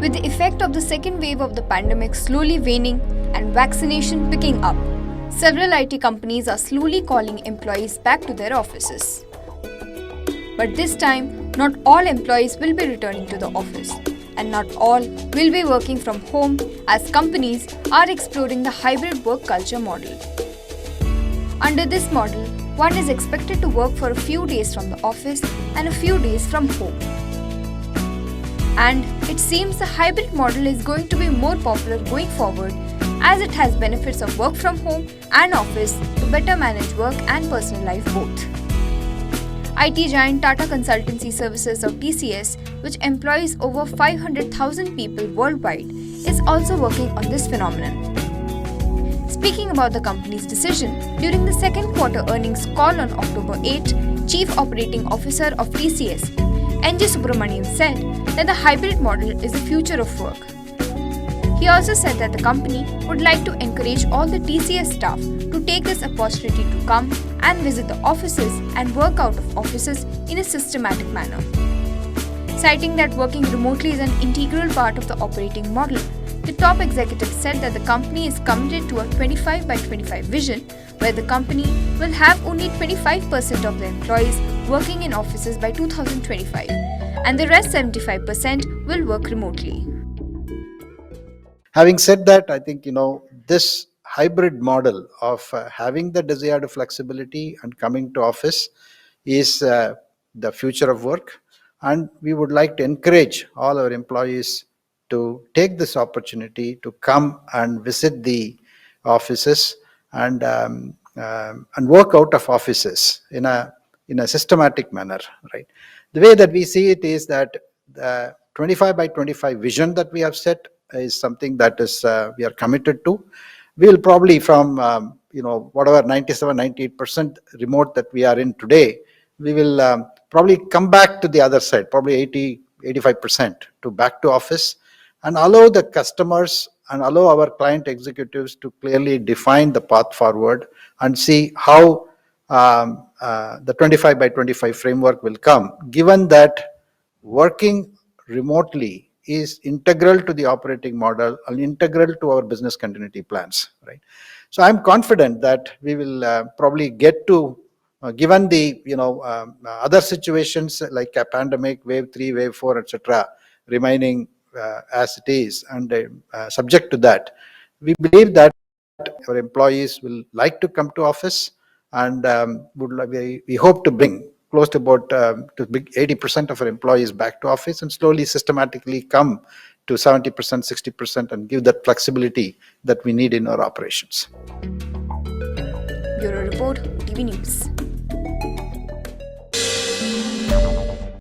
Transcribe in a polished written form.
With the effect of the second wave of the pandemic slowly waning and vaccination picking up, several IT companies are slowly calling employees back to their offices. But this time, not all employees will be returning to the office, and not all will be working from home as companies are exploring the hybrid work culture model. Under this model, one is expected to work for a few days from the office and a few days from home. And it seems the hybrid model is going to be more popular going forward as it has benefits of work from home and office to better manage work and personal life both. IT giant Tata Consultancy Services or TCS, which employs over 500,000 people worldwide, is also working on this phenomenon. Speaking about the company's decision, during the second quarter earnings call on October 8, Chief Operating Officer of TCS, NG Subramanian said that the hybrid model is the future of work. He also said that the company would like to encourage all the TCS staff to take this opportunity to come and visit the offices and work out of offices in a systematic manner. Citing that working remotely is an integral part of the operating model, the top executive said that the company is committed to a 25 by 25 vision where the company will have only 25% of the employees working in offices by 2025 and the rest 75% will work remotely. Having said that, I think, this hybrid model of having the desired flexibility and coming to office is the future of work. And we would like to encourage all our employees to take this opportunity to come and visit the offices and work out of offices in a systematic manner, right? The way that we see it is that the 25 by 25 vision that we have set is something that is we are committed to. We will probably from whatever 97-98% remote that we are in today, we will probably come back to the other side, probably 80-85% to back to office, and allow the customers and allow our client executives to clearly define the path forward and see how the 25 by 25 framework will come, given that working remotely is integral to the operating model and integral to our business continuity plans, right? So I'm confident that we will probably get to, given the other situations like a pandemic, wave 3, wave 4, etc., remaining as it is and subject to that, we believe that our employees will like to come to office and we hope to bring close to about 80% of our employees back to office and slowly systematically come to 70%, 60% and give that flexibility that we need in our operations. Bureau Report, TV News.